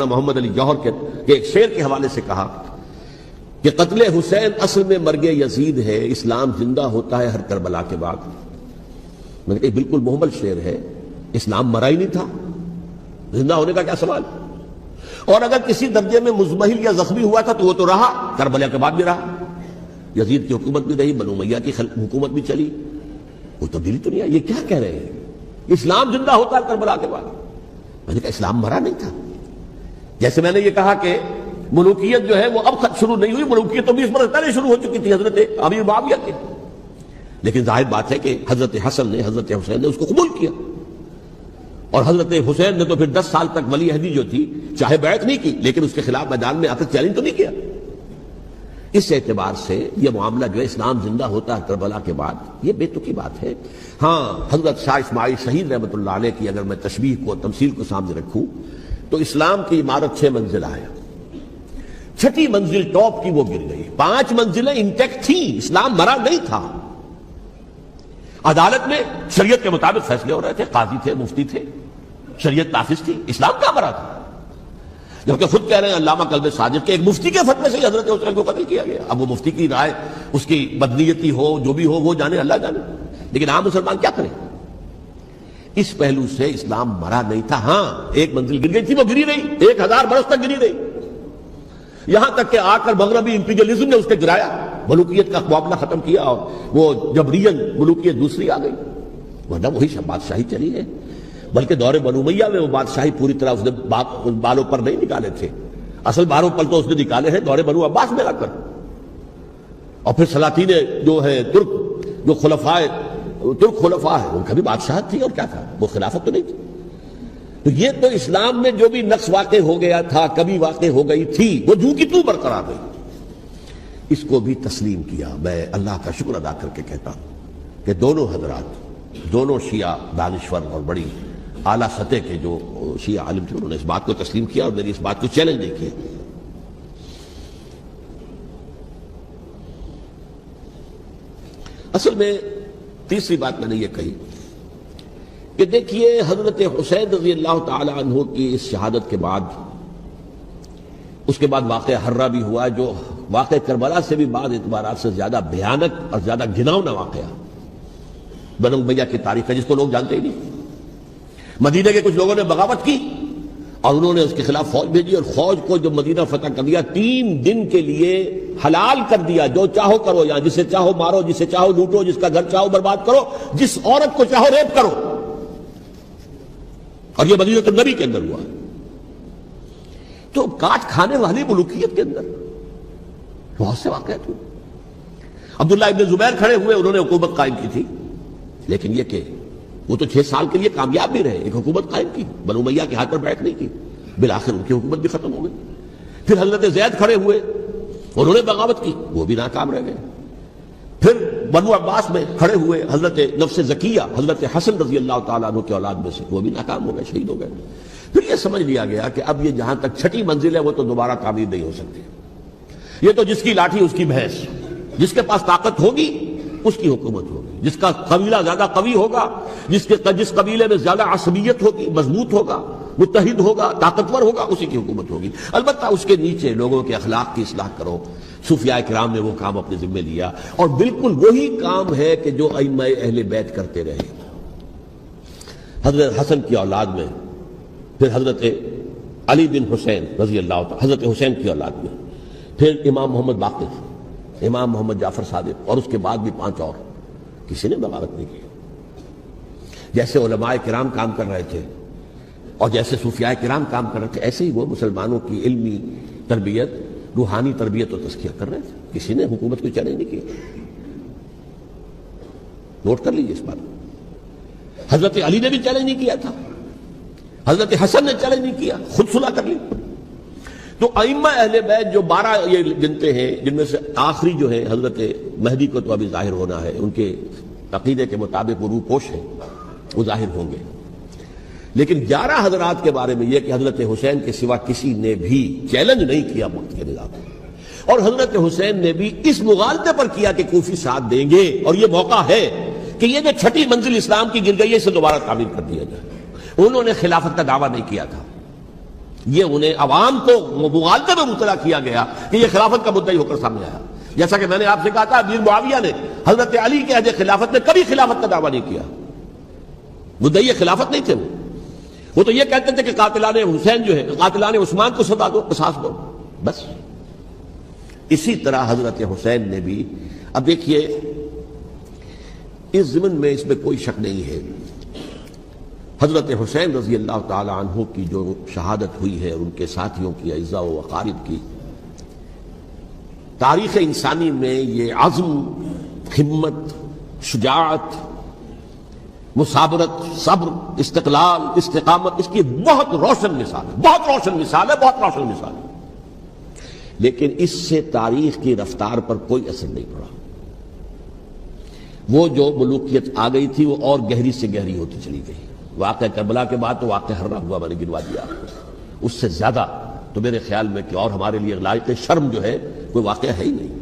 محمد علی جوہر کے ایک شعر کے حوالے سے کہا کہ قتل حسین اصل میں مرگ یزید ہے، اسلام زندہ ہوتا ہے ہر کربلا کے بعد۔ میں نے کہا بالکل محمل شعر ہے، اسلام مرا ہی نہیں تھا، زندہ ہونے کا کیا سوال؟ اور اگر کسی درجے میں مزمحل یا زخمی ہوا تھا تو وہ تو رہا، کربلا کے بعد بھی رہا، یزید کی حکومت بھی رہی، بنو امیہ کی حکومت بھی چلی، کوئی تبدیلی تو نہیں آئی۔ یہ کیا کہہ رہے ہیں اسلام زندہ ہوتا ہے کربلا کے بعد؟ میں نے کہا اسلام مرا نہیں تھا۔ جیسے میں نے یہ کہا کہ ملوکیت جو ہے وہ اب شروع نہیں ہوئی، ملوکیت تو 20 برس پہلے شروع ہو چکی تھی حضرت امیر معاویہ کے، لیکن ظاہر بات ہے کہ حضرت حسن نے حضرت حسین نے اس کو قبول کیا، اور حضرت حسین نے تو پھر 10 سال تک ولی عہدی جو تھی چاہے بیعت نہیں کی لیکن اس کے خلاف میدان میں آ کر چیلنج تو نہیں کیا۔ اس اعتبار سے یہ معاملہ جو ہے اسلام زندہ ہوتا ہے کربلا کے بعد، یہ بے تکی بات ہے۔ ہاں، حضرت شاہ اسماعیل شہید رحمۃ اللہ علیہ کی اگر میں تشبیہ کو تمثیل کو سامنے رکھوں تو اسلام کی عمارت 6 منزل آیا، 6ٹھی منزل ٹاپ کی وہ گر گئی، 5 منزلیں انٹیکٹ تھیں، اسلام مرا نہیں تھا۔ عدالت میں شریعت کے مطابق فیصلے ہو رہے تھے، قاضی تھے، مفتی تھے، شریعت نافذ تھی، اسلام کہاں مرا تھا؟ جبکہ خود کہہ رہے ہیں علامہ کلب صادق کے ایک مفتی کے فتوے سے حضرت حسین کو قتل کیا گیا۔ اب وہ مفتی کی رائے، اس کی بدنیتی ہو جو بھی ہو وہ جانے، اللہ جانے، لیکن عام مسلمان کیا کریں؟ اس پہلو سے اسلام مرا نہیں تھا۔ ہاں، 1 منزل گر گئی تھی، وہ گری رہی، 1000 برس تک گری رہی، یہاں تک کہ آ کر مغربی امپیریلزم نے اس کے گرایا، ملوکیت کا معاملہ ختم کیا، اور وہ جبرین ملوکیت دوسری آ گئی، ورنہ وہی بادشاہی چلی ہے۔ بلکہ دور بنو امیہ میں وہ بادشاہی پوری طرح اس نے بالوں پر نہیں نکالے تھے، اصل بالوں پر تو اس نے نکالے ہیں دور بنو عباس میں آ کر، اور پھر سلاطین جو ہے ترک، جو ترک خلفاء ہے، ان کا بھی بادشاہت تھی، اور کیا تھا، وہ خلافت تو نہیں تھی۔ تو یہ تو اسلام میں جو بھی نقص واقع ہو گیا تھا، کبھی واقع ہو گئی تھی، وہ جو کی تو برقرار رہی، اس کو بھی تسلیم کیا۔ میں اللہ کا شکر ادا کر کے کہتا ہوں کہ دونوں حضرات، دونوں شیعہ دانشور اور بڑی اعلیٰ سطح کے جو شیعہ عالم تھے، انہوں نے اس بات کو تسلیم کیا اور میری اس بات کو چیلنج نہیں کیا۔ اصل میں تیسری بات میں نے یہ کہی کہ دیکھیے حضرت حسین رضی اللہ تعالی عنہ کی اس شہادت کے بعد، اس کے بعد واقعہ حرہ بھی ہوا، جو واقعہ کربلا سے بھی بعض اعتبارات سے زیادہ بھیانک اور زیادہ گھناؤنا واقعہ بنو امیہ کی تاریخ ہے، جس کو لوگ جانتے ہی نہیں۔ مدینہ کے کچھ لوگوں نے بغاوت کی اور انہوں نے اس کے خلاف فوج بھیجی، اور فوج کو جب مدینہ فتح کر دیا، 3 دن کے لیے حلال کر دیا، جو چاہو کرو، یہاں جسے چاہو مارو، جسے چاہو لوٹو، جس کا گھر چاہو برباد کرو، جس عورت کو چاہو ریپ کرو، اور یہ مدینہ النبی کے اندر ہوا۔ تو کاٹ کھانے والی ملوکیت کے اندر بہت سے واقعات ہوئے۔ عبداللہ ابن زبیر کھڑے ہوئے، انہوں نے حکومت قائم کی تھی، لیکن یہ کہ وہ تو 6 سال کے لیے کامیاب بھی رہے، ایک حکومت قائم کی، بنو امیہ کے ہاتھ پر بیعت نہیں کی، بالآخر ان کی حکومت بھی ختم ہو گئی۔ پھر حضرت زید کھڑے ہوئے، انہوں نے بغاوت کی، وہ بھی ناکام رہ گئے۔ پھر بنو عباس میں کھڑے ہوئے حضرت نفس زکیہ، حضرت حسن رضی اللہ تعالیٰ عنہ کے اولاد میں سے، وہ بھی ناکام ہو گئے، شہید ہو گئے۔ پھر یہ سمجھ لیا گیا کہ اب یہ جہاں تک 6ٹھی منزل ہے وہ تو دوبارہ تعمیر نہیں ہو سکتی، یہ تو جس کی لاٹھی اس کی بھینس، جس کے پاس طاقت ہوگی اس کی حکومت ہوگی، جس کا قبیلہ زیادہ قوی ہوگا، جس قبیلے میں زیادہ عصبیت ہوگی، مضبوط ہوگا، متحد ہوگا، طاقتور ہوگا، اسی کی حکومت ہوگی۔ البتہ اس کے نیچے لوگوں کے اخلاق کی اصلاح کرو۔ صوفیاء کرام نے وہ کام اپنے ذمہ لیا، اور بالکل وہی کام ہے کہ جو ائمہ اہل بیت کرتے رہے۔ حضرت حسن کی اولاد میں، پھر حضرت علی بن حسین رضی اللہ تعالی، حضرت حسین کی اولاد میں، پھر امام محمد باقر، امام محمد جعفر صادق، اور اس کے بعد بھی 5 اور، کسی نے بغاوت نہیں کی۔ جیسے علماء کرام کام کر رہے تھے اور جیسے صوفیاء کرام کام کر رہے تھے، ایسے ہی وہ مسلمانوں کی علمی تربیت، روحانی تربیت و تزکیہ کر رہے تھے، کسی نے حکومت کو چیلنج نہیں کیا۔ نوٹ کر لیجیے اس بات۔ حضرت علی نے بھی چیلنج نہیں کیا تھا، حضرت حسن نے چیلنج نہیں کیا، خود صلح کر لی۔ تو ائمہ اہل بیت جو 12 یہ گنتے ہیں، جن میں سے آخری جو ہے حضرت مہدی کو تو ابھی ظاہر ہونا ہے، ان کے عقیدے کے مطابق وہ روح پوش ہیں، وہ ظاہر ہوں گے، لیکن 11 حضرات کے بارے میں یہ کہ حضرت حسین کے سوا کسی نے بھی چیلنج نہیں کیا وقت کے نظام، اور حضرت حسین نے بھی اس مغالطے پر کیا کہ کوفی ساتھ دیں گے، اور یہ موقع ہے کہ یہ جو 6ٹھی منزل اسلام کی گر گئی ہے اسے دوبارہ تعمیر کر دیا جائے۔ انہوں نے خلافت کا دعویٰ نہیں کیا تھا، یہ انہیں عوام کو مغالطے میں مبتلا کیا گیا کہ یہ خلافت کا مدعی ہو کر سامنے آیا. جیسا کہ میں نے آپ سے کہا تھا امیر معاویہ نے حضرت علی کے عہد خلافت میں کبھی خلافت کا دعویٰ نہیں کیا. مدعی خلافت نہیں تھے وہ تو یہ کہتے تھے کہ قاتلان حسین جو ہے قاتلان عثمان کو سزا دو، قصاص دو، بس. اسی طرح حضرت حسین نے بھی، اب دیکھیے اس ضمن میں اس میں کوئی شک نہیں ہے، حضرت حسین رضی اللہ تعالی عنہ کی جو شہادت ہوئی ہے اور ان کے ساتھیوں کی، اعزاء و اقارب کی، تاریخ انسانی میں یہ عزم، ہمت، شجاعت، مثابرت، صبر، استقلال، استقامت، اس کی بہت روشن مثال ہے، بہت روشن مثال ہے، بہت روشن مثال ہے. لیکن اس سے تاریخ کی رفتار پر کوئی اثر نہیں پڑا. وہ جو ملوکیت آ گئی تھی وہ اور گہری سے گہری ہوتی چلی گئی. واقعہ کربلا کے بعد تو واقعہ ہررا ہوا میں نے گنوا دیا آپ کو، اس سے زیادہ تو میرے خیال میں کہ اور ہمارے لیے لائق شرم جو ہے کوئی واقعہ ہے ہی نہیں.